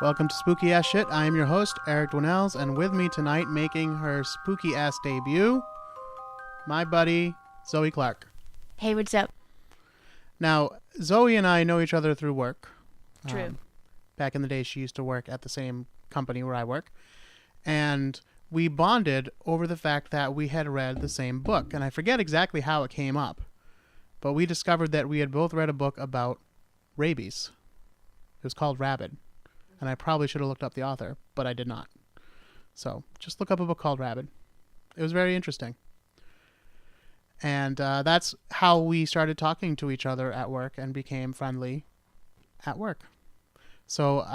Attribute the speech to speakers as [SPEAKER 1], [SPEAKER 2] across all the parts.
[SPEAKER 1] Welcome to Spooky Ass Shit. I am your host, Eric Dwinells, and with me tonight, making her spooky ass debut, my buddy, Zoe Clark.
[SPEAKER 2] Hey, what's up?
[SPEAKER 1] Now, Zoe and I know each other through work.
[SPEAKER 2] True.
[SPEAKER 1] Back in the day, she used to work at the same company where I work. And we bonded over the fact that we had read the same book. And I forget exactly how it came up, but we discovered that we had both read a book about rabies. It was called Rabies. And I probably should have looked up the author, but I did not. So just look up a book called Rabies. It was very interesting. And that's how we started talking to each other at work and became friendly at work. So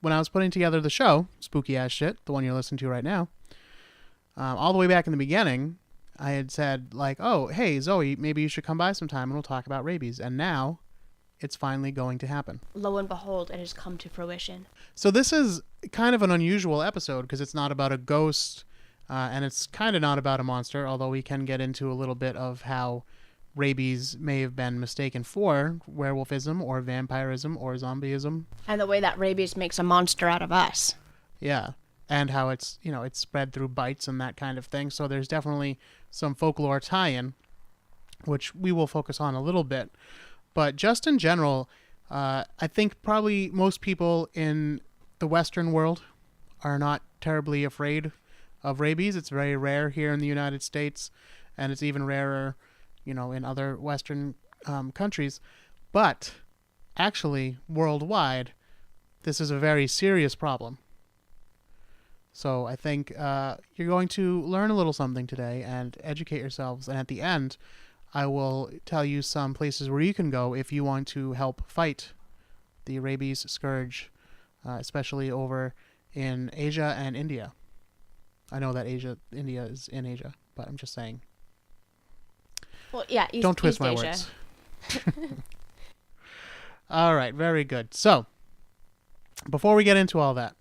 [SPEAKER 1] when I was putting together the show, Spooky Ass Shit, the one you're listening to right now, all the way back in the beginning, I had said, like, oh, hey, Zoe, maybe you should come by sometime and we'll talk about rabies. And now it's finally going to happen.
[SPEAKER 2] Lo and behold, it has come to fruition.
[SPEAKER 1] So this is kind of an unusual episode because it's not about a ghost and it's kind of not about a monster, although we can get into a little bit of how rabies may have been mistaken for werewolfism or vampirism or zombieism.
[SPEAKER 2] And the way that rabies makes a monster out of us.
[SPEAKER 1] Yeah. And how it's spread through bites and that kind of thing. So there's definitely some folklore tie-in, which we will focus on a little bit. But just in general, I think probably most people in the Western world are not terribly afraid of rabies. It's very rare here in the United States, and it's even rarer, in other Western countries. But actually, worldwide, this is a very serious problem. So I think you're going to learn a little something today and educate yourselves. And at the end, I will tell you some places where you can go if you want to help fight the rabies scourge, especially over in Asia and India. I know that India is in Asia, but I'm just saying.
[SPEAKER 2] Well, yeah,
[SPEAKER 1] don't twist
[SPEAKER 2] East
[SPEAKER 1] my
[SPEAKER 2] Asia.
[SPEAKER 1] words. All right, very good. So, before we get into all that,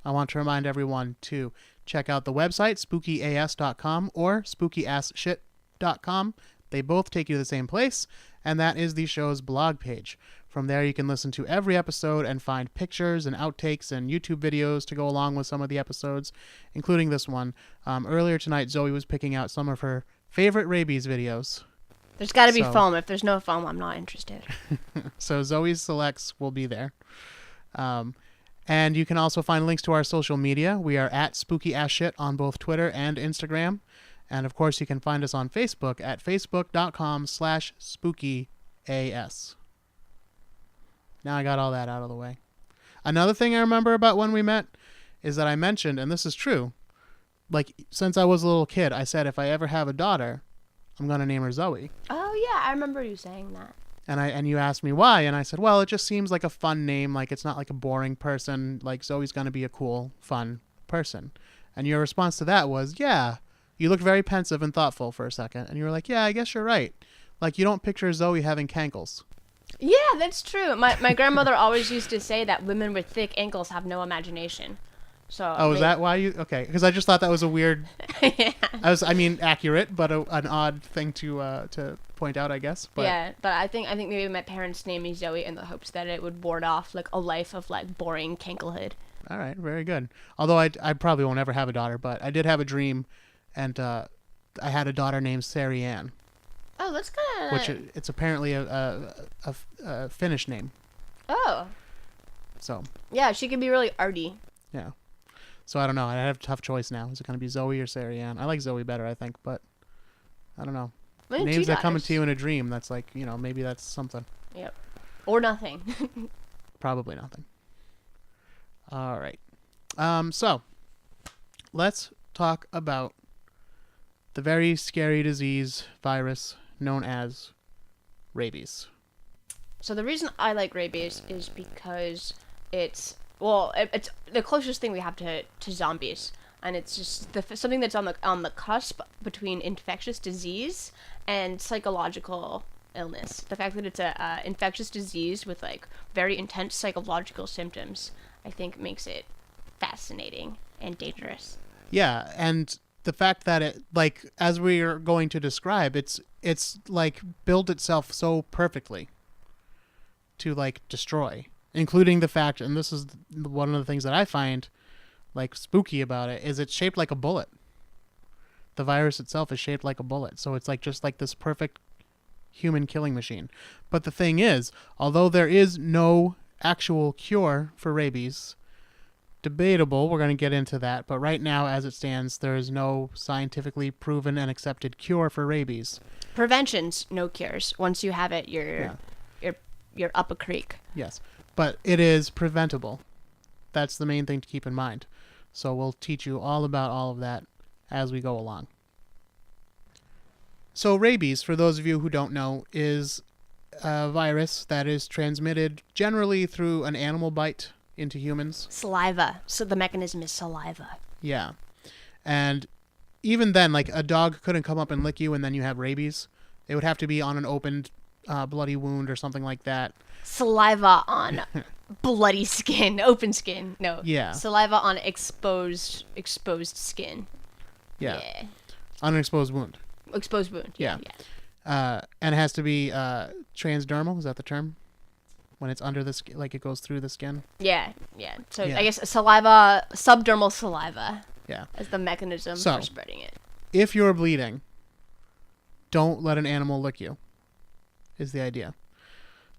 [SPEAKER 1] I want to remind everyone to check out the website, spookyas.com or spookyasshit.com. They both take you to the same place, and that is the show's blog page. From there, you can listen to every episode and find pictures and outtakes and YouTube videos to go along with some of the episodes, including this one. Earlier tonight, Zoe was picking out some of her favorite rabies videos.
[SPEAKER 2] There's got to be foam. If there's no foam, I'm not interested.
[SPEAKER 1] So Zoe's selects will be there. And you can also find links to our social media. We are at Spooky Ass Shit on both Twitter and Instagram. And, of course, you can find us on Facebook at facebook.com/spookyas. Now I got all that out of the way. Another thing I remember about when we met is that I mentioned, and this is true, like, since I was a little kid, I said if I ever have a daughter, I'm going to name her Zoe.
[SPEAKER 2] Oh, yeah, I remember you saying that.
[SPEAKER 1] And you asked me why, and I said, well, it just seems like a fun name. Like, it's not like a boring person. Like, Zoe's going to be a cool, fun person. And your response to that was, yeah. You looked very pensive and thoughtful for a second, and you were like, yeah, I guess you're right. Like, you don't picture Zoe having cankles.
[SPEAKER 2] Yeah, that's true. My grandmother always used to say that women with thick ankles have no imagination. So.
[SPEAKER 1] Oh, is that why you... Okay, because I just thought that was a weird...
[SPEAKER 2] Yeah.
[SPEAKER 1] Accurate, but an odd thing to point out, I guess. But...
[SPEAKER 2] Yeah, but I think maybe my parents named me Zoe in the hopes that it would ward off, like, a life of, like, boring canklehood.
[SPEAKER 1] All right, very good. Although I probably won't ever have a daughter, but I did have a dream... And I had a daughter named Sari Ann.
[SPEAKER 2] Oh, that's kind of...
[SPEAKER 1] Which it's apparently a Finnish name.
[SPEAKER 2] Oh.
[SPEAKER 1] So.
[SPEAKER 2] Yeah, she could be really arty.
[SPEAKER 1] Yeah. So I don't know. I have a tough choice now. Is it going to be Zoe or Sari Ann? I like Zoe better, I think, but I don't know. Names that come into you in a dream, that's like, maybe that's something.
[SPEAKER 2] Yep. Or nothing.
[SPEAKER 1] Probably nothing. All right. So, let's talk about the very scary disease virus known as rabies.
[SPEAKER 2] So the reason I like rabies is because it's the closest thing we have to zombies, and it's just something that's on the cusp between infectious disease and psychological illness. The fact that it's a infectious disease with like very intense psychological symptoms, I think makes it fascinating and dangerous.
[SPEAKER 1] Yeah, and the fact that it, like, as we are going to describe, it's like built itself so perfectly to like destroy including the fact, and this is one of the things that I find like spooky about it, is it's shaped like a bullet. The virus itself is shaped like a bullet, so it's like just like this perfect human killing machine. But the thing is, although there is no actual cure for rabies, debatable, we're going to get into that, but right now as it stands, there is no scientifically proven and accepted cure for rabies.
[SPEAKER 2] Prevention's no cures. Once you have it, you're up a creek.
[SPEAKER 1] Yes, but it is preventable. That's the main thing to keep in mind. So we'll teach you all about all of that as we go along. So rabies, for those of you who don't know, is a virus that is transmitted generally through an animal bite into humans.
[SPEAKER 2] Saliva. So the mechanism is saliva.
[SPEAKER 1] Yeah. And even then, like, a dog couldn't come up and lick you and then you have rabies. It would have to be on an opened bloody wound or something like that.
[SPEAKER 2] Saliva on bloody skin, open skin. No.
[SPEAKER 1] Yeah.
[SPEAKER 2] Saliva on exposed skin.
[SPEAKER 1] Yeah. On an exposed wound.
[SPEAKER 2] Exposed wound. Yeah.
[SPEAKER 1] And it has to be transdermal. Is that the term? When it's under the skin, like it goes through the skin.
[SPEAKER 2] Yeah. So
[SPEAKER 1] Yeah.
[SPEAKER 2] I guess saliva, subdermal saliva.
[SPEAKER 1] Yeah.
[SPEAKER 2] As the mechanism for spreading it.
[SPEAKER 1] If you're bleeding, don't let an animal lick you, is the idea.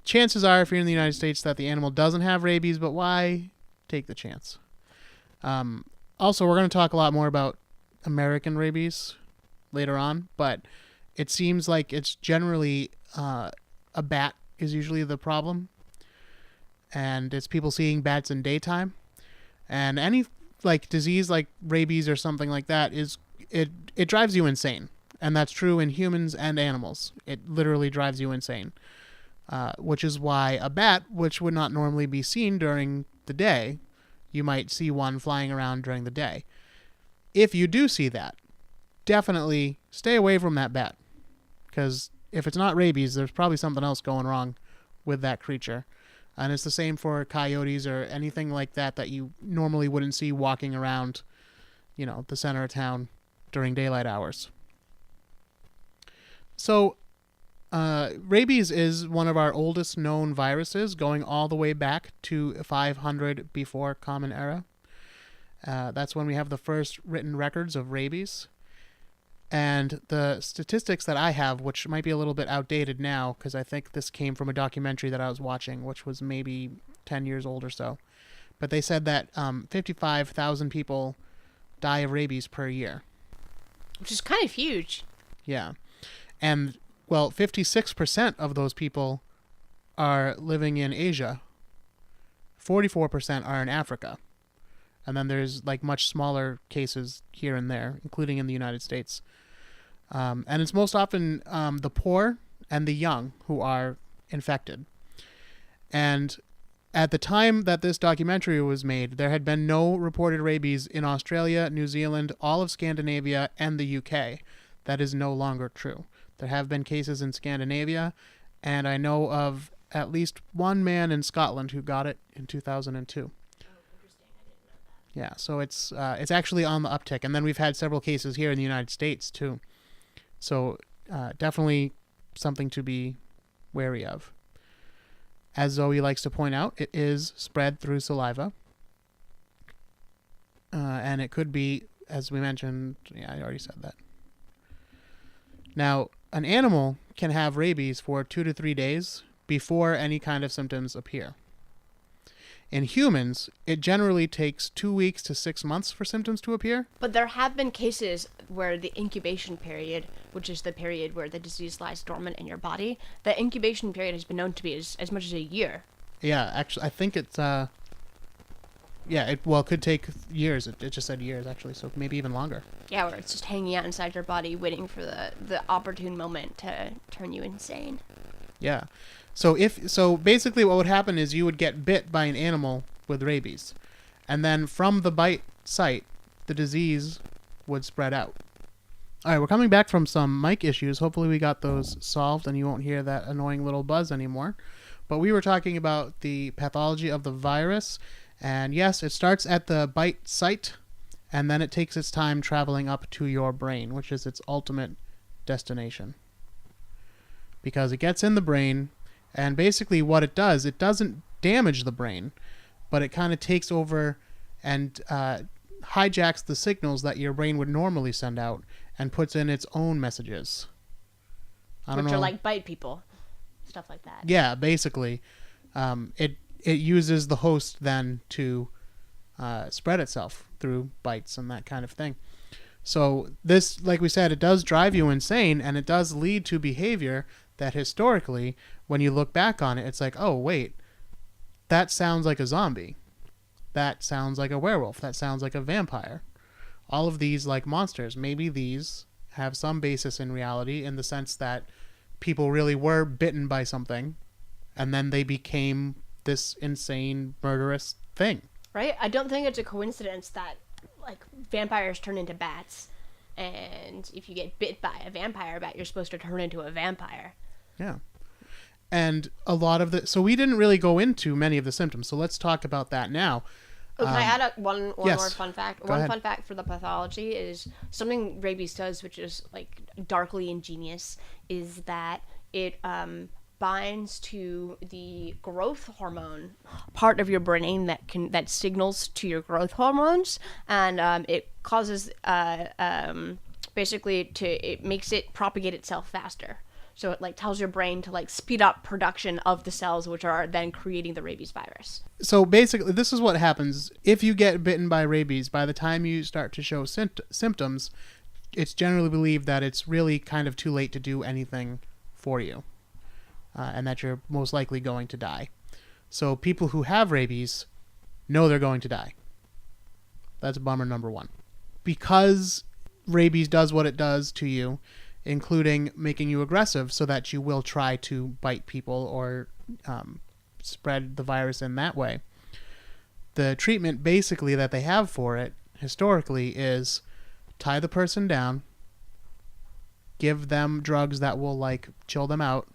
[SPEAKER 1] Chances are, if you're in the United States, that the animal doesn't have rabies, but why take the chance? Also, we're going to talk a lot more about American rabies later on, but it seems like it's generally a bat is usually the problem, and it's people seeing bats in daytime, and any like disease like rabies or something like that it drives you insane, and that's true in humans and animals. It literally drives you insane, which is why a bat, which would not normally be seen during the day, you might see one flying around during the day. If you do see that, definitely stay away from that bat, because if it's not rabies, there's probably something else going wrong with that creature. And it's the same for coyotes or anything like that that you normally wouldn't see walking around, the center of town during daylight hours. So, rabies is one of our oldest known viruses, going all the way back to 500 before Common Era. That's when we have the first written records of rabies. And the statistics that I have, which might be a little bit outdated now, because I think this came from a documentary that I was watching, which was maybe 10 years old or so. But they said that 55,000 people die of rabies per year.
[SPEAKER 2] Which is kind of huge.
[SPEAKER 1] Yeah. And, 56% of those people are living in Asia. 44% are in Africa. And then there's like much smaller cases here and there, including in the United States. And it's most often the poor and the young who are infected. And at the time that this documentary was made, there had been no reported rabies in Australia, New Zealand, all of Scandinavia, and the UK. That is no longer true. There have been cases in Scandinavia, and I know of at least one man in Scotland who got it in 2002. Yeah, so it's actually on the uptick, and then we've had several cases here in the United States too. So definitely something to be wary of. As Zoe likes to point out, it is spread through saliva, and it could be, as we mentioned, I already said that. Now, an animal can have rabies for 2 to 3 days before any kind of symptoms appear. In humans, it generally takes 2 weeks to 6 months for symptoms to appear.
[SPEAKER 2] But there have been cases where the incubation period, which is the period where the disease lies dormant in your body, the incubation period has been known to be as much as a year.
[SPEAKER 1] Yeah, actually, I think it's, it could take years. It just said years, actually, so maybe even longer.
[SPEAKER 2] Yeah, where it's just hanging out inside your body, waiting for the opportune moment to turn you insane.
[SPEAKER 1] Yeah. So basically what would happen is you would get bit by an animal with rabies. And then from the bite site, the disease would spread out. All right, we're coming back from some mic issues. Hopefully we got those solved and you won't hear that annoying little buzz anymore. But we were talking about the pathology of the virus. And yes, it starts at the bite site, and then it takes its time traveling up to your brain, which is its ultimate destination. Because it gets in the brain, and basically what it doesn't damage the brain, but it kind of takes over and hijacks the signals that your brain would normally send out and puts in its own messages.
[SPEAKER 2] Which are like bite people, stuff like that.
[SPEAKER 1] Yeah, basically, it uses the host then to spread itself through bites and that kind of thing. So this, like we said, it does drive you insane, and it does lead to behavior that historically, when you look back on it, it's like, oh wait, that sounds like a zombie. That sounds like a werewolf. That sounds like a vampire. All of these, like monsters, maybe these have some basis in reality in the sense that people really were bitten by something and then they became this insane, murderous thing.
[SPEAKER 2] Right? I don't think it's a coincidence that, like, vampires turn into bats, and if you get bit by a vampire bat, you're supposed to turn into a vampire.
[SPEAKER 1] Yeah. And a lot of the... So we didn't really go into many of the symptoms, so let's talk about that now.
[SPEAKER 2] Oh, can I add one
[SPEAKER 1] yes.
[SPEAKER 2] more fun fact?
[SPEAKER 1] Go ahead.
[SPEAKER 2] Fun fact for the pathology is something rabies does, which is like darkly ingenious, is that it binds to the growth hormone part of your brain that signals to your growth hormones, and it causes basically it makes it propagate itself faster. So it like tells your brain to like speed up production of the cells, which are then creating the rabies virus.
[SPEAKER 1] So basically, this is what happens. If you get bitten by rabies, by the time you start to show symptoms, it's generally believed that it's really kind of too late to do anything for you, and that you're most likely going to die. So people who have rabies know they're going to die. That's bummer number one. Because rabies does what it does to you, including making you aggressive so that you will try to bite people or spread the virus in that way. The treatment basically that they have for it historically is tie the person down, give them drugs that will like chill them out,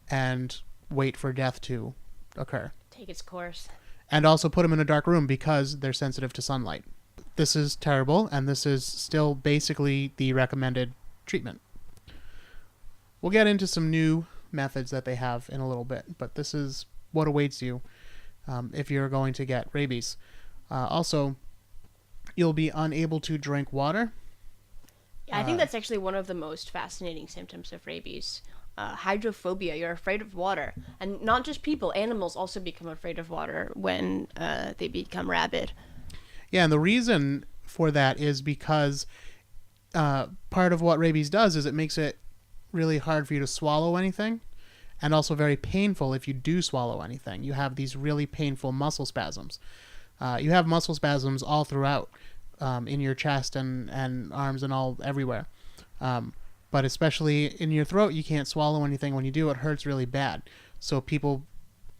[SPEAKER 1] and wait for death to occur.
[SPEAKER 2] Take its course.
[SPEAKER 1] And also put them in a dark room because they're sensitive to sunlight. This is terrible, and this is still basically the recommended treatment. We'll get into some new methods that they have in a little bit, but this is what awaits you if you're going to get rabies. Also, you'll be unable to drink water.
[SPEAKER 2] Yeah, I think that's actually one of the most fascinating symptoms of rabies. Hydrophobia, you're afraid of water. And not just people, animals also become afraid of water when they become rabid.
[SPEAKER 1] Yeah, and the reason for that is because part of what rabies does is it makes it really hard for you to swallow anything, and also very painful if you do swallow anything. You have these really painful muscle spasms. You have muscle spasms all throughout in your chest and arms and all everywhere. But especially in your throat, you can't swallow anything. When you do, it hurts really bad. So people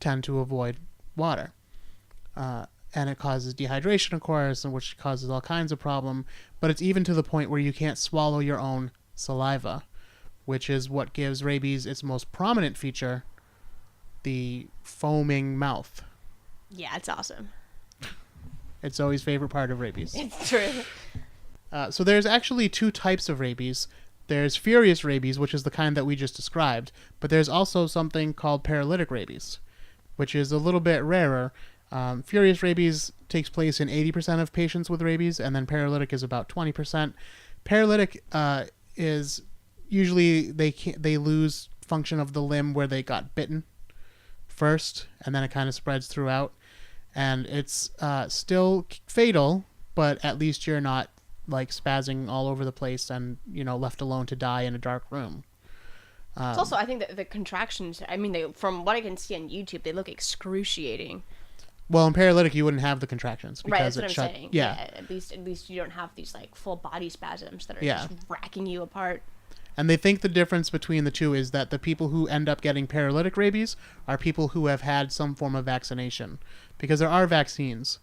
[SPEAKER 1] tend to avoid water. And it causes dehydration, of course, and which causes all kinds of problem. But it's even to the point where you can't swallow your own saliva, which is what gives rabies its most prominent feature, the foaming mouth.
[SPEAKER 2] Yeah, it's awesome.
[SPEAKER 1] It's Zoe's favorite part of rabies.
[SPEAKER 2] It's true.
[SPEAKER 1] So there's actually two types of rabies. There's furious rabies, which is the kind that we just described, but there's also something called paralytic rabies, which is a little bit rarer. Furious rabies takes place in 80% of patients with rabies, and then paralytic is about 20%. Paralytic is usually they lose function of the limb where they got bitten first, and then it kind of spreads throughout. And it's still fatal, but at least you're not like spazzing all over the place and left alone to die in a dark room.
[SPEAKER 2] It's also, I think that the contractions, I mean, from what I can see on YouTube, they look excruciating.
[SPEAKER 1] Well, in paralytic, you wouldn't have the contractions because
[SPEAKER 2] right, that's what I'm
[SPEAKER 1] shut.
[SPEAKER 2] saying.
[SPEAKER 1] Yeah.
[SPEAKER 2] At least you don't have these like full body spasms that are
[SPEAKER 1] Yeah.
[SPEAKER 2] just racking you apart.
[SPEAKER 1] And they think the difference between the two is that the people who end up getting paralytic rabies are people who have had some form of vaccination, because there are vaccines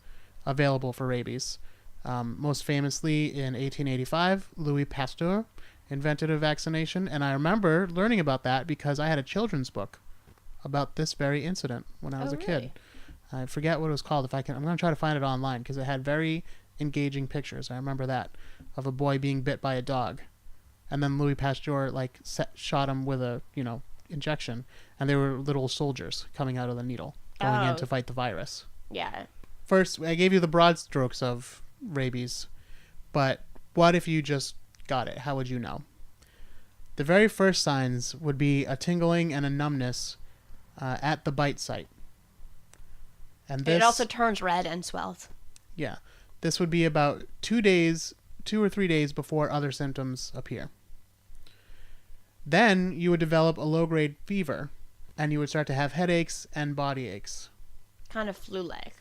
[SPEAKER 1] available for rabies. Most famously, in 1885, Louis Pasteur invented a vaccination, and I remember learning about that because I had a children's book about this very incident when I was a kid. I forget what it was called. I'm going to try to find it online because it had very engaging pictures. I remember that of a boy being bit by a dog, and then Louis Pasteur shot him with a injection, and they were little soldiers coming out of the needle. going in
[SPEAKER 2] Oh.
[SPEAKER 1] to fight the virus.
[SPEAKER 2] Yeah.
[SPEAKER 1] First, I gave you the broad strokes of rabies, but what if you just got it? How would you know? The very first signs would be a tingling and a numbness at the bite site. And this,
[SPEAKER 2] It also turns red and swells.
[SPEAKER 1] yeah, this would be about 2 or 3 days before other symptoms appear. Then you would develop a low-grade fever, and you would start to have headaches and body aches.
[SPEAKER 2] Kind of flu-like.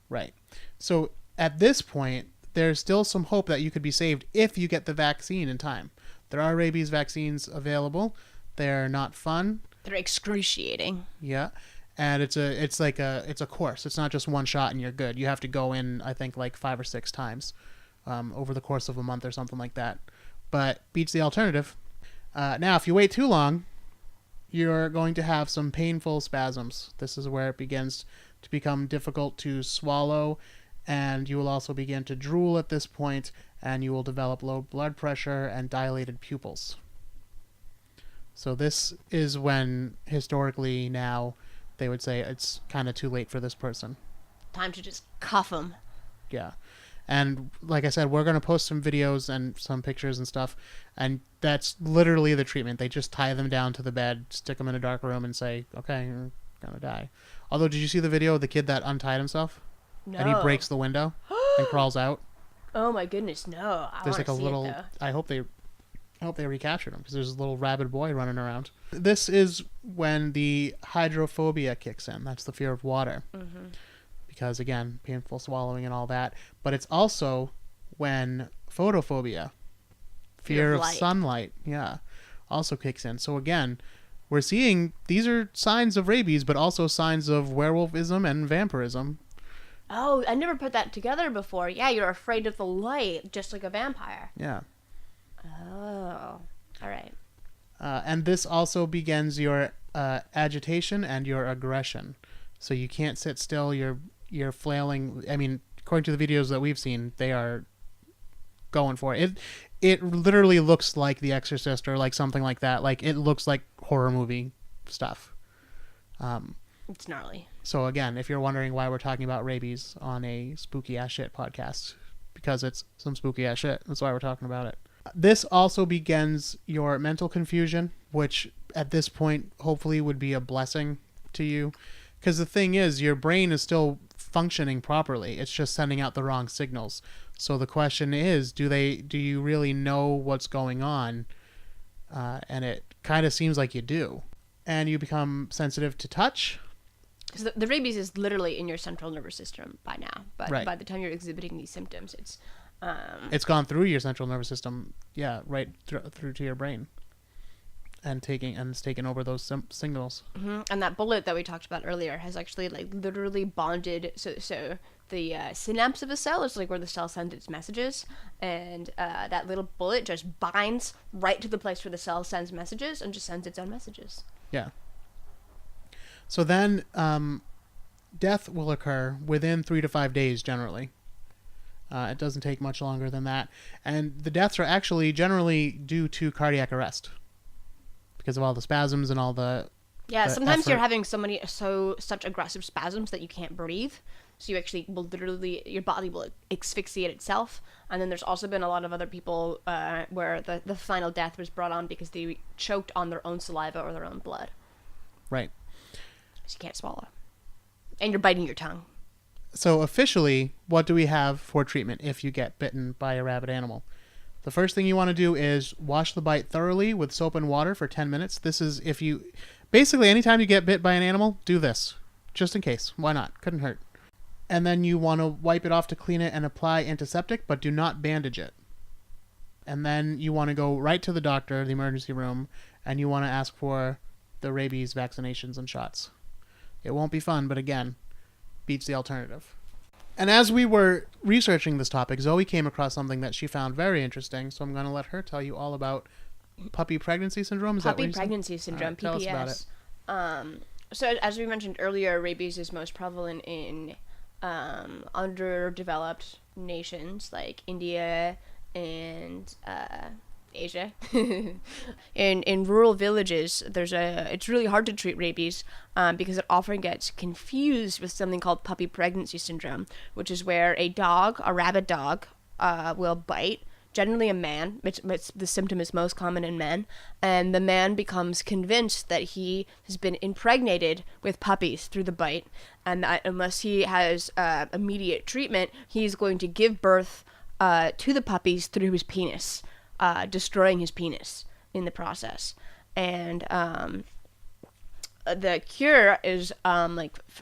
[SPEAKER 1] Right. So at this point, there's still some hope that you could be saved if you get the vaccine in time. There are rabies vaccines available. They're not fun.
[SPEAKER 2] They're excruciating.
[SPEAKER 1] Yeah. And it's a course. It's not just one shot and you're good. You have to go in, I think, like 5 or 6 times over the course of a month or something like that. But beats the alternative. Now, if you wait too long, you're going to have some painful spasms. This is where it begins to become difficult to swallow, and you will also begin to drool at this point, and you will develop low blood pressure and dilated pupils. So this is when, historically now, they would say it's kind of too late for this person.
[SPEAKER 2] Time to just cuff them.
[SPEAKER 1] Yeah. And like I said, we're going to post some videos and some pictures and stuff, and that's literally the treatment. They just tie them down to the bed, stick them in a dark room, and say, okay, you're going to die. Although, did you see the video of the kid that untied himself?
[SPEAKER 2] No.
[SPEAKER 1] And he breaks the window and crawls out?
[SPEAKER 2] Oh my goodness, no. I
[SPEAKER 1] There's
[SPEAKER 2] want
[SPEAKER 1] like a
[SPEAKER 2] to see
[SPEAKER 1] little...
[SPEAKER 2] it, though.
[SPEAKER 1] I hope they recaptured him, because there's a little rabid boy running around. This is when the hydrophobia kicks in. That's the fear of water.
[SPEAKER 2] Mm-hmm.
[SPEAKER 1] Because, again, painful swallowing and all that. But it's also when photophobia, fear of
[SPEAKER 2] light.
[SPEAKER 1] sunlight, also kicks in. So, again, we're seeing these are signs of rabies, but also signs of werewolfism and vampirism.
[SPEAKER 2] Oh, I never put that together before. Yeah, you're afraid of the light, just like a vampire.
[SPEAKER 1] Yeah.
[SPEAKER 2] Oh, all right.
[SPEAKER 1] And this also begins your agitation and your aggression. So you can't sit still. You're flailing. I mean, according to the videos that we've seen, they are going for it. It literally looks like The Exorcist or like something like that. Like, it looks like horror movie stuff.
[SPEAKER 2] It's gnarly.
[SPEAKER 1] So again, if you're wondering why we're talking about rabies on a spooky ass shit podcast, because it's some spooky ass shit. That's why we're talking about it. This also begins your mental confusion, which at this point hopefully would be a blessing to you. Because the thing is, your brain is still functioning properly. It's just sending out the wrong signals. So the question is, do you really know what's going on? And it kind of seems like you do. And you become sensitive to touch.
[SPEAKER 2] Because the rabies is literally in your central nervous system by now. But
[SPEAKER 1] Right.
[SPEAKER 2] by the time you're exhibiting these symptoms,
[SPEAKER 1] It's gone through your central nervous system, right through to your brain. And it's taken over those signals.
[SPEAKER 2] Mm-hmm. And that bullet that we talked about earlier has actually like literally bonded. So the synapse of a cell is like where the cell sends its messages, and that little bullet just binds right to the place where the cell sends messages and just sends its own messages.
[SPEAKER 1] Yeah. So then, death will occur within 3 to 5 days generally. It doesn't take much longer than that, and the deaths are actually generally due to cardiac arrest. Because of all the spasms and all the
[SPEAKER 2] Sometimes
[SPEAKER 1] effort.
[SPEAKER 2] you're having such aggressive spasms that you can't breathe, so you actually will literally, your body will asphyxiate itself. And then there's also been a lot of other people where the final death was brought on because they choked on their own saliva or their own blood,
[SPEAKER 1] Right.
[SPEAKER 2] so you can't swallow, and you're biting your tongue.
[SPEAKER 1] So officially, what do we have for treatment if you get bitten by a rabid animal? The first thing you want to do is wash the bite thoroughly with soap and water for 10 minutes. This is basically anytime you get bit by an animal, do this. Just in case. Why not? Couldn't hurt. And then you want to wipe it off to clean it and apply antiseptic, but do not bandage it. And then you want to go right to the doctor, the emergency room, and you want to ask for the rabies vaccinations and shots. It won't be fun, but again, beats the alternative. And as we were researching this topic, Zoe came across something that she found very interesting, so I'm going to let her tell you all about puppy pregnancy syndrome. Is that what
[SPEAKER 2] Puppy
[SPEAKER 1] you said?
[SPEAKER 2] pregnancy syndrome,
[SPEAKER 1] All right, tell us about
[SPEAKER 2] PPS. So as we mentioned earlier, rabies is most prevalent in underdeveloped nations like India and Asia. In rural villages, it's really hard to treat rabies because it often gets confused with something called puppy pregnancy syndrome, which is where a rabid dog, will bite. Generally, a man. The symptom is most common in men, and the man becomes convinced that he has been impregnated with puppies through the bite, and that unless he has immediate treatment, he's going to give birth to the puppies through his penis, destroying his penis in the process. And the cure is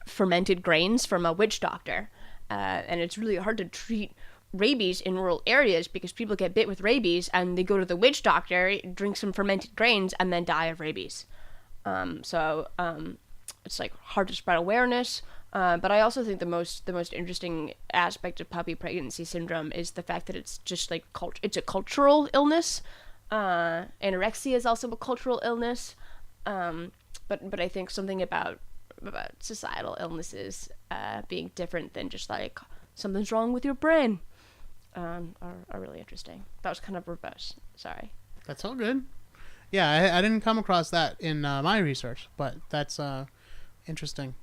[SPEAKER 2] fermented grains from a witch doctor, and it's really hard to treat rabies in rural areas because people get bit with rabies and they go to the witch doctor, drink some fermented grains, and then die of rabies. So it's like hard to spread awareness. But I also think the most interesting aspect of puppy pregnancy syndrome is the fact that it's just like it's a cultural illness. Anorexia is also a cultural illness. But I think something about societal illnesses being different than just like something's wrong with your brain are really interesting. That was kind of verbose. Sorry.
[SPEAKER 1] That's all good. Yeah, I didn't come across that in my research, but that's interesting.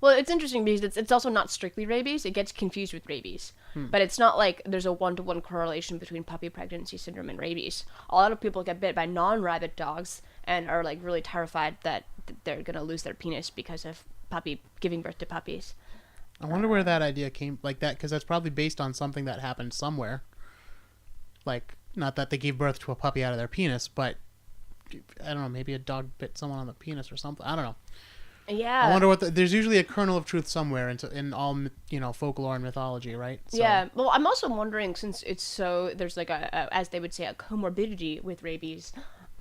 [SPEAKER 2] Well, it's interesting because it's also not strictly rabies. It gets confused with rabies. But it's not like there's a one-to-one correlation between puppy pregnancy syndrome and rabies. A lot of people get bit by non-rabid dogs and are like really terrified that they're going to lose their penis because of giving birth to puppies.
[SPEAKER 1] I wonder where that idea came, like that, because that's probably based on something that happened somewhere. Like, not that they gave birth to a puppy out of their penis, but I don't know, maybe a dog bit someone on the penis or something. I don't know.
[SPEAKER 2] Yeah.
[SPEAKER 1] I wonder there's usually a kernel of truth somewhere in all, folklore and mythology, right? So.
[SPEAKER 2] Yeah. Well, I'm also wondering, since there's like as they would say, a comorbidity with rabies,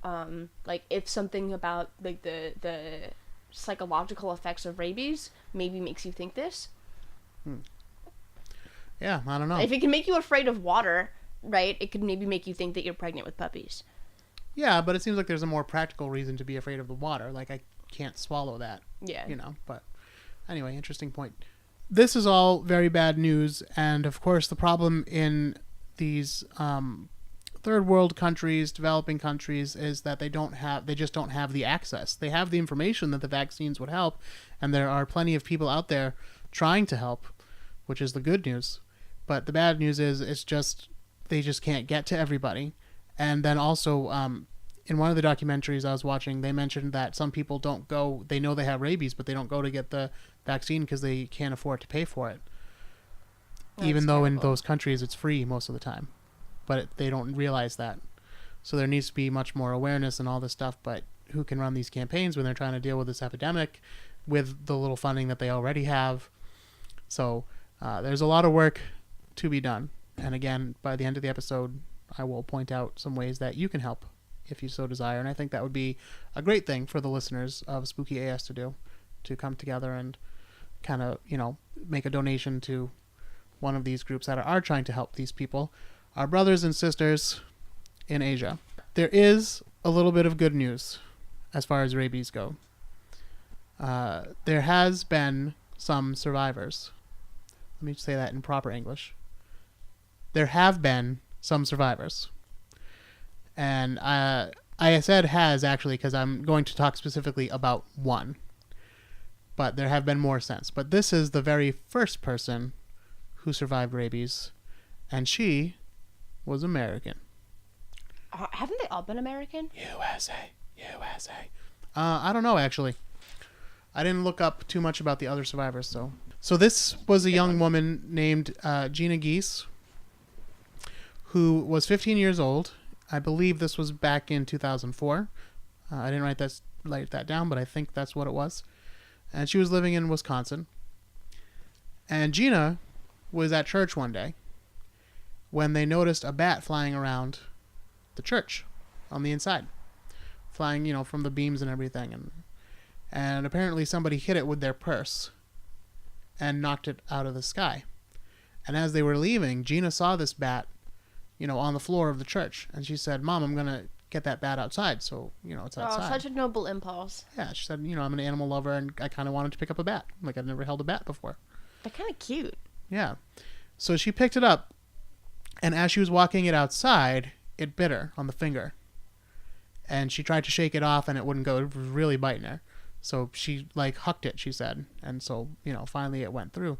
[SPEAKER 2] like if something about like the psychological effects of rabies maybe makes you think this.
[SPEAKER 1] Yeah, I don't know.
[SPEAKER 2] If it can make you afraid of water, right, it could maybe make you think that you're pregnant with puppies.
[SPEAKER 1] Yeah, but it seems like there's a more practical reason to be afraid of the water. Like, I can't swallow that.
[SPEAKER 2] Yeah.
[SPEAKER 1] But anyway, interesting point. This is all very bad news, and of course the problem in these third world countries, developing countries, is that they just don't have the access. They have the information that the vaccines would help, and there are plenty of people out there trying to help, which is the good news. But the bad news is they just can't get to everybody. And then also, in one of the documentaries I was watching, they mentioned that some people don't go, they know they have rabies, but they don't go to get the vaccine because they can't afford to pay for it.
[SPEAKER 2] That's
[SPEAKER 1] even though
[SPEAKER 2] terrible.
[SPEAKER 1] in those countries it's free most of the time. But they don't realize that. So there needs to be much more awareness and all this stuff, but who can run these campaigns when they're trying to deal with this epidemic with the little funding that they already have? So there's a lot of work to be done. And again, by the end of the episode, I will point out some ways that you can help if you so desire. And I think that would be a great thing for the listeners of Spooky AS to do, to come together and kind of, make a donation to one of these groups that are trying to help these people, our brothers and sisters in Asia. There is a little bit of good news as far as rabies go. There has been some survivors. Let me say that in proper English. There have been some survivors. And I said has, actually, because I'm going to talk specifically about one. But there have been more since. But this is the very first person who survived rabies. And she was American.
[SPEAKER 2] Haven't they all been American?
[SPEAKER 1] USA. I don't know, actually. I didn't look up too much about the other survivors, so. So this was a young woman named Gina Geese, who was 15 years old. I believe this was back in 2004. I didn't write that down, but I think that's what it was. And she was living in Wisconsin. And Gina was at church one day when they noticed a bat flying around the church on the inside. Flying, from the beams and everything. And apparently somebody hit it with their purse and knocked it out of the sky. And as they were leaving, Gina saw this bat, on the floor of the church. And she said, "Mom, I'm going to get that bat outside." So, it's outside.
[SPEAKER 2] Oh, such a noble impulse.
[SPEAKER 1] Yeah, she said, I'm an animal lover and I kind of wanted to pick up a bat. Like, I'd never held a bat before.
[SPEAKER 2] They're kind of cute.
[SPEAKER 1] Yeah. So she picked it up. And as she was walking it outside, it bit her on the finger. And she tried to shake it off and it wouldn't go. It was really biting her. So she like hucked it, she said. And so, finally it went through.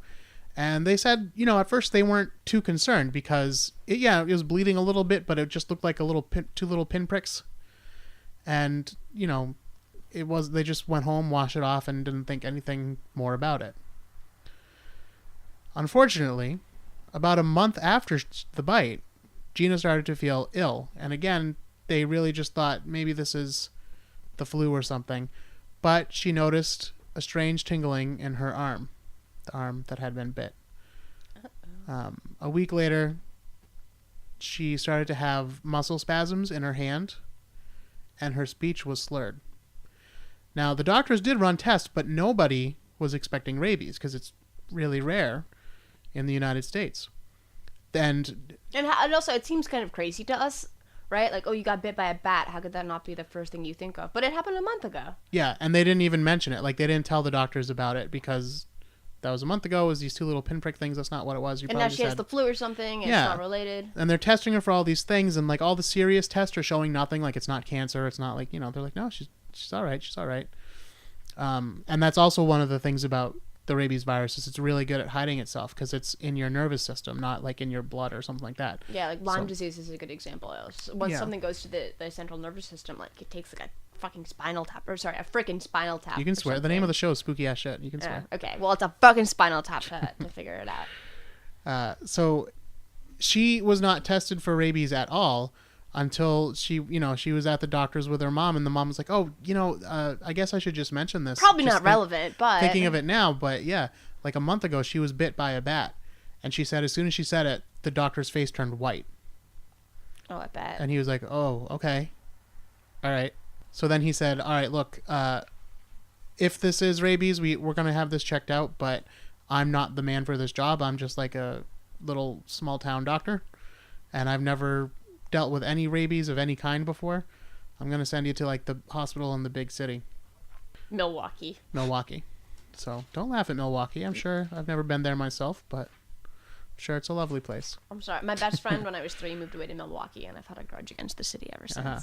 [SPEAKER 1] And they said, at first they weren't too concerned because it was bleeding a little bit, but it just looked like two little pinpricks. And, they just went home, washed it off, and didn't think anything more about it. Unfortunately, about a month after the bite, Gina started to feel ill. And again, they really just thought maybe this is the flu or something. But she noticed a strange tingling in her arm, the arm that had been bit. A week later, she started to have muscle spasms in her hand, and her speech was slurred. Now, the doctors did run tests, but nobody was expecting rabies because it's really rare in the United States. And
[SPEAKER 2] also, it seems kind of crazy to us, right? Like, oh, you got bit by a bat. How could that not be the first thing you think of? But it happened a month ago.
[SPEAKER 1] Yeah, and they didn't even mention it. Like, they didn't tell the doctors about it because that was a month ago. It was these two little pinprick things. That's not what it was.
[SPEAKER 2] And now she has the flu or something. And It's not related.
[SPEAKER 1] And they're testing her for all these things, and like all the serious tests are showing nothing. Like it's not cancer. It's not like they're like, no, she's all right. She's all right. And that's also one of the things about the rabies virus is it's really good at hiding itself because it's in your nervous system, not like in your blood or something like that.
[SPEAKER 2] Yeah, like Lyme disease is a good example. Once something goes to the central nervous system, like it takes like a freaking spinal tap, a freaking spinal tap.
[SPEAKER 1] You can swear. The name of the show is Spooky Ass Shit. You can swear.
[SPEAKER 2] Okay, well, it's a fucking spinal tap to figure it out.
[SPEAKER 1] So she was not tested for rabies at all until she was at the doctor's with her mom, and the mom was like, oh, I guess I should just mention this.
[SPEAKER 2] Probably not relevant, but...
[SPEAKER 1] Thinking of it now, but yeah, like a month ago, she was bit by a bat. And she said as soon as she said it, the doctor's face turned white.
[SPEAKER 2] Oh, I bet.
[SPEAKER 1] And he was like, oh, okay. All right. So then he said, all right, look, if this is rabies, we're going to have this checked out, but I'm not the man for this job. I'm just like a little small town doctor, and I've never dealt with any rabies of any kind before. I'm going to send you to like the hospital in the big city.
[SPEAKER 2] Milwaukee.
[SPEAKER 1] So don't laugh at Milwaukee. I'm sure I've never been there myself, but I'm sure it's a lovely place.
[SPEAKER 2] I'm sorry. My best friend when I was 3 moved away to Milwaukee, and I've had a grudge against the city ever since. Uh-huh.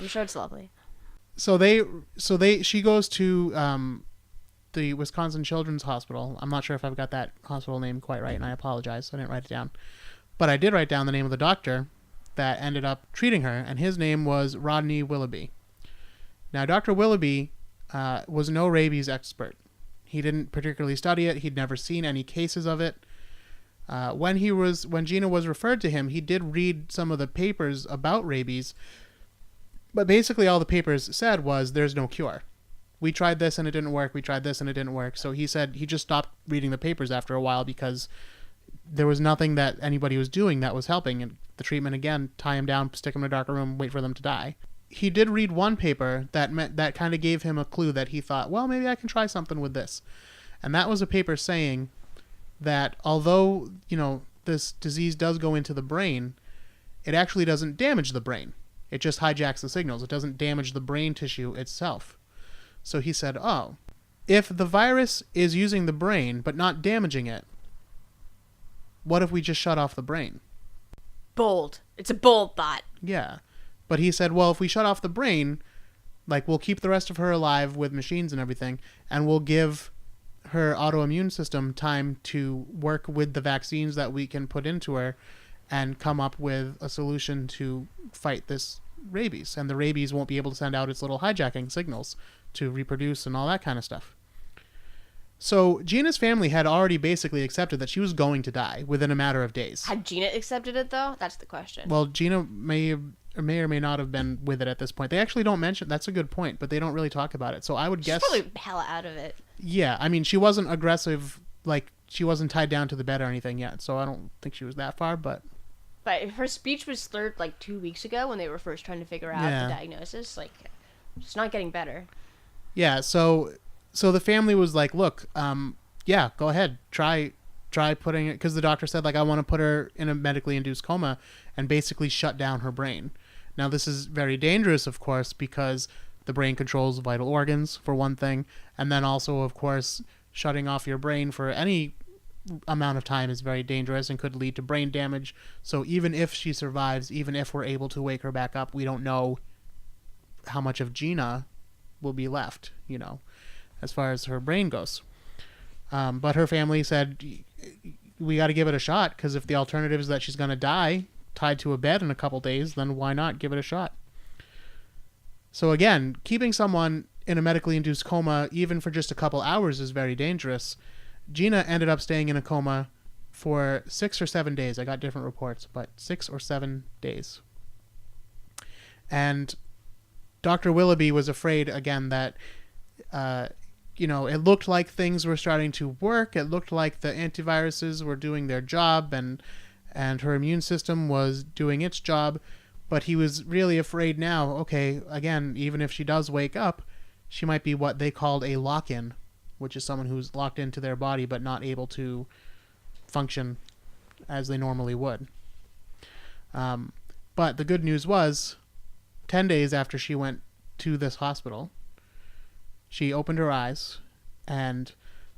[SPEAKER 2] I'm sure it's lovely.
[SPEAKER 1] So she goes to the Wisconsin Children's Hospital. I'm not sure if I've got that hospital name quite right, and I apologize. I didn't write it down. But I did write down the name of the doctor that ended up treating her, and his name was Rodney Willoughby. Now, Dr. Willoughby was no rabies expert. He didn't particularly study it. He'd never seen any cases of it. When Gina was referred to him, he did read some of the papers about rabies, but basically all the papers said was there's no cure. We tried this and it didn't work. We tried this and it didn't work. So he said he just stopped reading the papers after a while because there was nothing that anybody was doing that was helping. And the treatment, again, tie him down, stick him in a darker room, wait for them to die. He did read one paper that kind of gave him a clue that he thought, well, maybe I can try something with this. And that was a paper saying that although, this disease does go into the brain, it actually doesn't damage the brain. It just hijacks the signals. It doesn't damage the brain tissue itself. So he said, oh, if the virus is using the brain but not damaging it, what if we just shut off the brain?
[SPEAKER 2] Bold. It's a bold thought.
[SPEAKER 1] Yeah. But he said, well, if we shut off the brain, like we'll keep the rest of her alive with machines and everything, and we'll give her autoimmune system time to work with the vaccines that we can put into her and come up with a solution to fight this rabies. And the rabies won't be able to send out its little hijacking signals to reproduce and all that kind of stuff. So Gina's family had already basically accepted that she was going to die within a matter of days.
[SPEAKER 2] Had Gina accepted it, though? That's the question.
[SPEAKER 1] Well, Gina may or may not have been with it at this point. They actually don't mention... That's a good point, but they don't really talk about it. So I would guess...
[SPEAKER 2] She's probably hella out of it.
[SPEAKER 1] Yeah, I mean, she wasn't aggressive, like, she wasn't tied down to the bed or anything yet, so I don't think she was that far, but...
[SPEAKER 2] But her speech was slurred, like, 2 weeks ago when they were first trying to figure out the diagnosis. Like, it's not getting better.
[SPEAKER 1] Yeah, so the family was like, look, yeah, go ahead, try putting it... Because the doctor said, like, I want to put her in a medically induced coma and basically shut down her brain. Now, this is very dangerous, of course, because the brain controls vital organs, for one thing, and then also, of course, shutting off your brain for any amount of time is very dangerous and could lead to brain damage. So even if she survives, even if we're able to wake her back up, we don't know how much of Gina will be left, as far as her brain goes. But her family said, we got to give it a shot, because if the alternative is that she's going to die tied to a bed in a couple days, then why not give it a shot? So again, keeping someone in a medically induced coma, even for just a couple hours, is very dangerous. Gina ended up staying in a coma for 6 or 7 days. I got different reports, but 6 or 7 days. And Dr. Willoughby was afraid, again, that, it looked like things were starting to work. It looked like the antiviruses were doing their job, and her immune system was doing its job. But he was really afraid now, okay, again, even if she does wake up, she might be what they called a lock-in, which is someone who's locked into their body but not able to function as they normally would. But the good news was, 10 days after she went to this hospital, she opened her eyes, and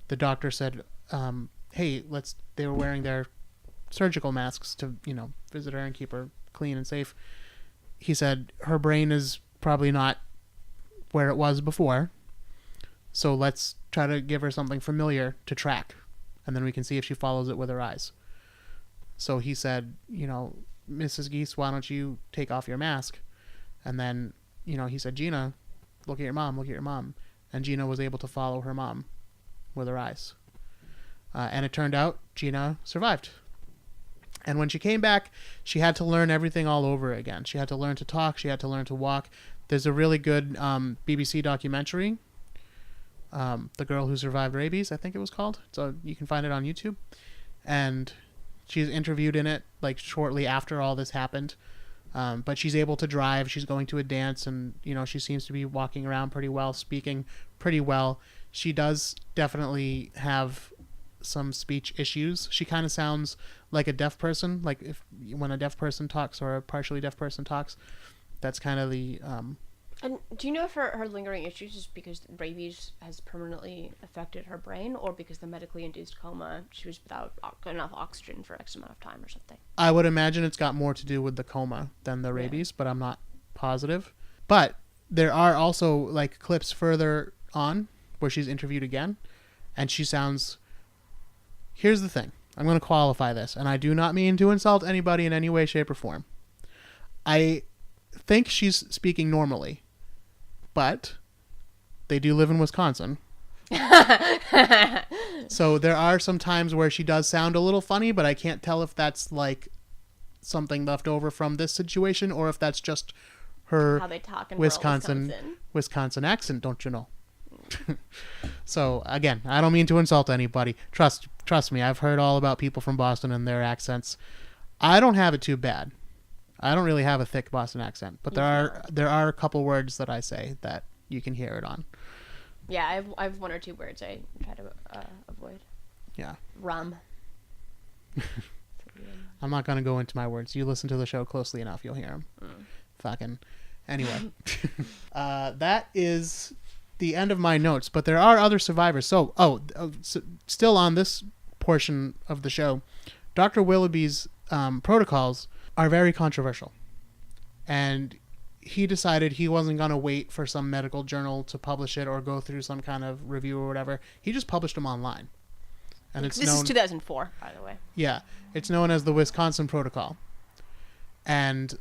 [SPEAKER 1] the doctor said, hey, they were wearing their surgical masks to, visit her and keep her clean and safe. He said, her brain is probably not where it was before, so let's try to give her something familiar to track, and then we can see if she follows it with her eyes. So he said, Mrs. Geese, why don't you take off your mask? And then, he said, Gina, look at your mom. And Gina was able to follow her mom with her eyes. And it turned out Gina survived. And when she came back, she had to learn everything all over again. She had to learn to talk. She had to learn to walk. There's a really good BBC documentary, The Girl Who Survived Rabies, I think it was called. So you can find it on YouTube. And she's interviewed in it, shortly after all this happened. But she's able to drive. She's going to a dance, and, she seems to be walking around pretty well, speaking pretty well. She does definitely have some speech issues. She kind of sounds like a deaf person, when a deaf person talks or a partially deaf person talks. That's kind of the...
[SPEAKER 2] And do you know if her lingering issues is because rabies has permanently affected her brain, or because the medically induced coma, she was without enough oxygen for X amount of time or something?
[SPEAKER 1] I would imagine it's got more to do with the coma than the rabies, but I'm not positive. But there are also clips further on where she's interviewed again, and she sounds... Here's the thing. I'm going to qualify this, and I do not mean to insult anybody in any way, shape, or form. I think she's speaking normally, but they do live in Wisconsin. So there are some times where she does sound a little funny, but I can't tell if that's something left over from this situation or if that's just her
[SPEAKER 2] how they talk in
[SPEAKER 1] Wisconsin accent, don't you know? So again, I don't mean to insult anybody. Trust me, I've heard all about people from Boston and their accents. I don't have it too bad. I don't really have a thick Boston accent, but there are a couple words that I say that you can hear it on.
[SPEAKER 2] Yeah, I have one or two words I try to avoid.
[SPEAKER 1] Yeah.
[SPEAKER 2] Rum.
[SPEAKER 1] I'm not going to go into my words. You listen to the show closely enough, you'll hear them. Fucking. Anyway. That is the end of my notes, but there are other survivors. So, still on this portion of the show, Dr. Willoughby's protocols are very controversial. And he decided he wasn't going to wait for some medical journal to publish it or go through some kind of review or whatever. He just published them online. And
[SPEAKER 2] this is 2004, by the way.
[SPEAKER 1] Yeah. It's known as the Wisconsin Protocol. And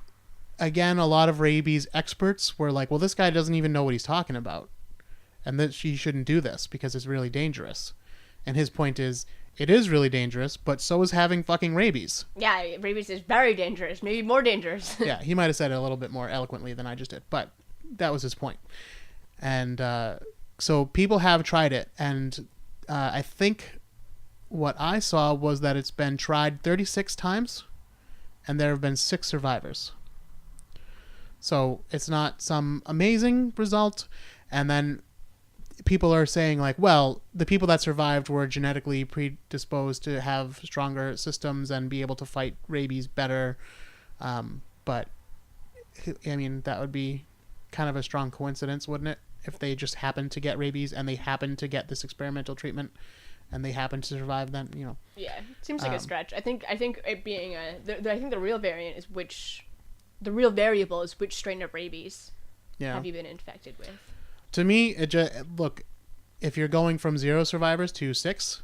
[SPEAKER 1] again, a lot of rabies experts were like, well, this guy doesn't even know what he's talking about. And that she shouldn't do this because it's really dangerous. And his point is, it is really dangerous, but so is having fucking rabies.
[SPEAKER 2] Yeah, rabies is very dangerous, maybe more dangerous.
[SPEAKER 1] Yeah, he might have said it a little bit more eloquently than I just did, but that was his point. And so people have tried it, and I think what I saw was that it's been tried 36 times, and there have been 6 survivors. So it's not some amazing result, and then people are saying well, the people that survived were genetically predisposed to have stronger systems and be able to fight rabies better. But I mean, that would be kind of a strong coincidence, wouldn't it? If they just happened to get rabies and they happened to get this experimental treatment and they happen to survive, then
[SPEAKER 2] Yeah, seems like a stretch. I think it being I think the real variant is the real variable is which strain of rabies have you been infected with.
[SPEAKER 1] To me, it just look, if you're going from 0 survivors to 6,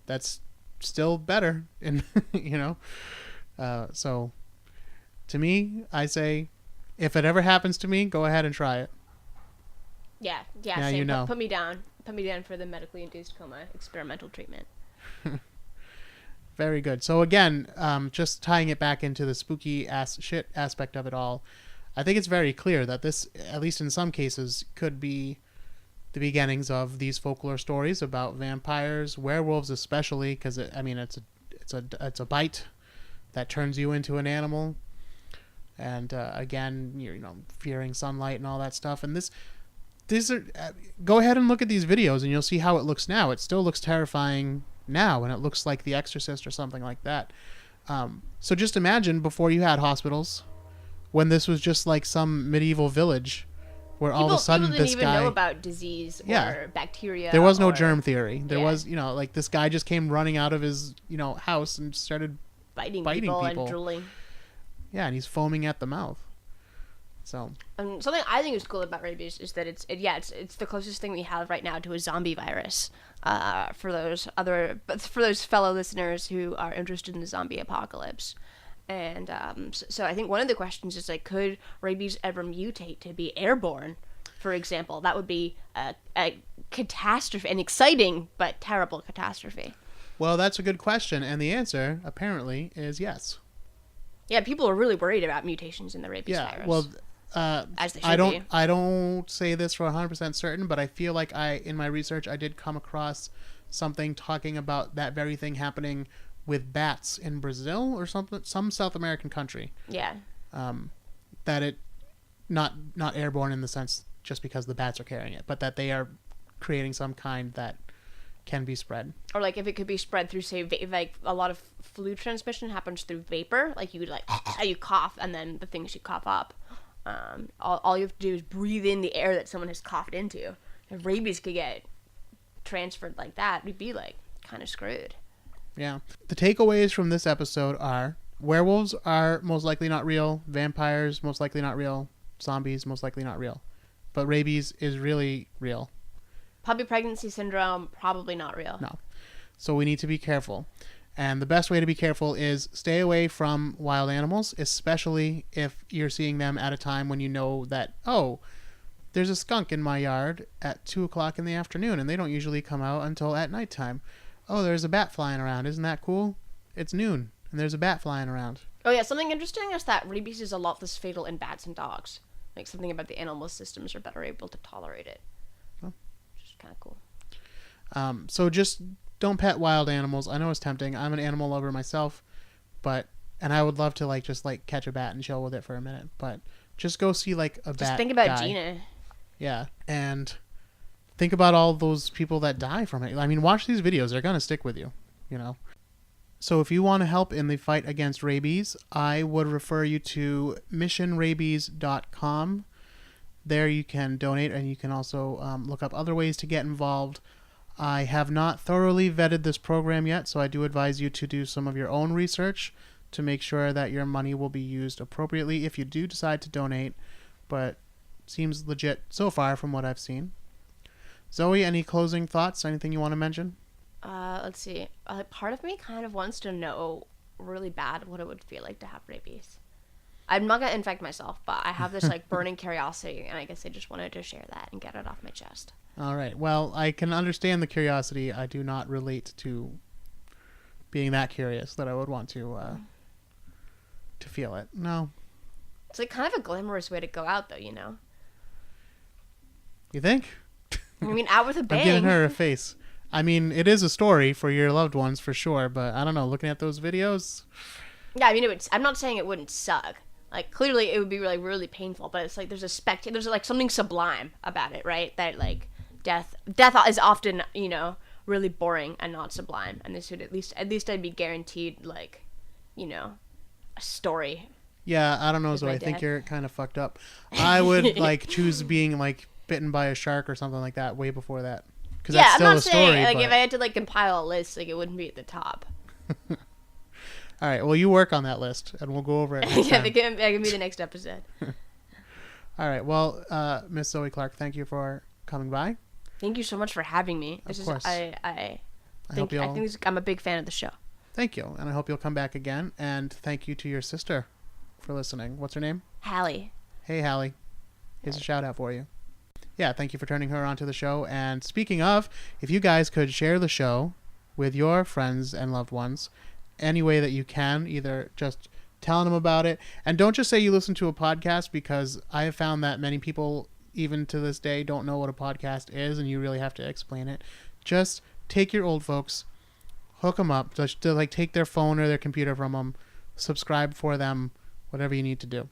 [SPEAKER 1] that's still better, and so to me, I say, if it ever happens to me, go ahead and try it.
[SPEAKER 2] Yeah,
[SPEAKER 1] Now
[SPEAKER 2] same.
[SPEAKER 1] you know.
[SPEAKER 2] Put me down for the medically induced coma experimental treatment.
[SPEAKER 1] Very good. So again, just tying it back into the spooky shit aspect of it all, I think it's very clear that this, at least in some cases, could be the beginnings of these folklore stories about vampires, werewolves especially, because it's a bite that turns you into an animal, and again, you're fearing sunlight and all that stuff. And these are go ahead and look at these videos, and you'll see how it looks now. It still looks terrifying now, and it looks like The Exorcist or something like that. So just imagine before you had hospitals, when this was just like some medieval village, where all of a sudden
[SPEAKER 2] people didn't
[SPEAKER 1] this
[SPEAKER 2] even
[SPEAKER 1] guy
[SPEAKER 2] know about disease or bacteria.
[SPEAKER 1] There was no germ theory. There was like this guy just came running out of his house and started
[SPEAKER 2] biting people and drooling.
[SPEAKER 1] Yeah, and he's foaming at the mouth. So
[SPEAKER 2] something I think is cool about rabies is that it's the closest thing we have right now to a zombie virus. For those fellow listeners who are interested in the zombie apocalypse, and so I think one of the questions is like, could rabies ever mutate to be airborne? For example, that would be a catastrophe, an exciting but terrible catastrophe.
[SPEAKER 1] Well, that's a good question, and the answer apparently is yes.
[SPEAKER 2] Yeah, people are really worried about mutations in the rabies virus.
[SPEAKER 1] Well,
[SPEAKER 2] as they should be.
[SPEAKER 1] I don't say this for 100% certain, but I feel like in my research I did come across something talking about that very thing happening with bats in Brazil or some South American country.
[SPEAKER 2] Yeah.
[SPEAKER 1] That it not airborne in the sense just because the bats are carrying it, but that they are creating some kind that can be spread. Or
[SPEAKER 2] like if it could be spread through, say, like a lot of flu transmission happens through vapor. Like you you cough and then the things you cough up. All you have to do is breathe in the air that someone has coughed into. If rabies could get transferred like that, we'd be like kind of screwed.
[SPEAKER 1] Yeah. The takeaways from this episode are: werewolves are most likely not real, vampires most likely not real, zombies most likely not real, but rabies is really real.
[SPEAKER 2] Puppy pregnancy syndrome, probably not real.
[SPEAKER 1] No. So we need to be careful. And the best way to be careful is stay away from wild animals, especially if you're seeing them at a time when you know that, oh, there's a skunk in my yard at 2 o'clock in the afternoon, and they don't usually come out until at nighttime. Oh, there's a bat flying around. Isn't that cool? It's noon, and there's a bat flying around.
[SPEAKER 2] Oh, yeah, something interesting is that rabies is a lot less fatal in bats and dogs. Like, something about the animal systems are better able to tolerate it.
[SPEAKER 1] Oh.
[SPEAKER 2] Which is kind of cool.
[SPEAKER 1] So just don't pet wild animals. I know it's tempting. I'm an animal lover myself, and I would love to just catch a bat and chill with it for a minute. But just go see a bat.
[SPEAKER 2] Just think about
[SPEAKER 1] guy.
[SPEAKER 2] Gina.
[SPEAKER 1] Yeah, and think about all those people that die from it. I mean, watch these videos. They're gonna stick with you. So if you want to help in the fight against rabies, I would refer you to missionrabies.com. There you can donate, and you can also look up other ways to get involved. I have not thoroughly vetted this program yet, so I do advise you to do some of your own research to make sure that your money will be used appropriately if you do decide to donate, but seems legit so far from what I've seen. Zoe, any closing thoughts? Anything you want to mention?
[SPEAKER 2] Let's see. Part of me kind of wants to know really bad what it would feel like to have rabies. I'm not going to infect myself, but I have this burning curiosity, and I guess I just wanted to share that and get it off my chest.
[SPEAKER 1] All right. Well, I can understand the curiosity. I do not relate to being that curious that I would want to feel it. No.
[SPEAKER 2] It's kind of a glamorous way to go out, though,
[SPEAKER 1] You think?
[SPEAKER 2] I mean, out with a bang.
[SPEAKER 1] I'm giving her a face. I mean, it is a story for your loved ones for sure, but I don't know. Looking at those videos.
[SPEAKER 2] Yeah, I mean, I'm not saying it wouldn't suck. Clearly, it would be really painful, but it's there's something sublime about it, right? That death is often really boring and not sublime, and this would at least I'd be guaranteed a story.
[SPEAKER 1] Yeah, I don't know, Zoe. I think you're kind of fucked up. I would choose being bitten by a shark or something like that way before that. because
[SPEAKER 2] Yeah,
[SPEAKER 1] that's
[SPEAKER 2] I'm
[SPEAKER 1] still
[SPEAKER 2] not
[SPEAKER 1] a
[SPEAKER 2] saying
[SPEAKER 1] story.
[SPEAKER 2] like
[SPEAKER 1] But...
[SPEAKER 2] if I had to like compile a list, like it wouldn't be at the top.
[SPEAKER 1] All right, well, you work on that list, and we'll go over it next
[SPEAKER 2] Yeah,
[SPEAKER 1] time.
[SPEAKER 2] that can be the next episode.
[SPEAKER 1] All right, well, Miss Zoe Clark, thank you for coming by.
[SPEAKER 2] Thank you so much for having me.
[SPEAKER 1] Of course.
[SPEAKER 2] I
[SPEAKER 1] hope
[SPEAKER 2] think
[SPEAKER 1] you'll...
[SPEAKER 2] I'm a big fan of the show.
[SPEAKER 1] Thank you, and I hope you'll come back again. And thank you to your sister for listening. What's her name?
[SPEAKER 2] Hallie.
[SPEAKER 1] Hey, Hallie. Here's a shout out for you. Yeah, thank you for turning her onto the show. And speaking of, if you guys could share the show with your friends and loved ones any way that you can, either just telling them about it, and don't just say you listen to a podcast, because I have found that many people, even to this day, don't know what a podcast is, and you really have to explain it. Just take your old folks, hook them up, just to like take their phone or their computer from them, subscribe for them, whatever you need to do.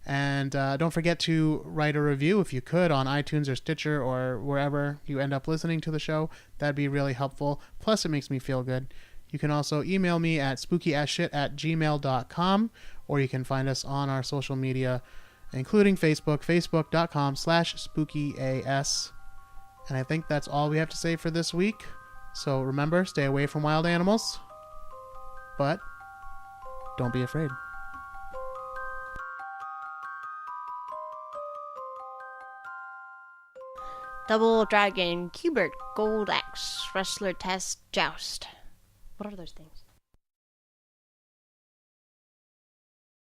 [SPEAKER 1] And don't forget to write a review if you could on iTunes or Stitcher or wherever you end up listening to the show. That'd be really helpful. Plus, it makes me feel good. You can also email me at spookyasshit@gmail.com, or you can find us on our social media, including Facebook, facebook.com/spookyas. And I think that's all we have to say for this week. So remember, stay away from wild animals, but don't be afraid.
[SPEAKER 2] Double Dragon, Cubert, Gold Axe, Wrestler Test, Joust. What are those things?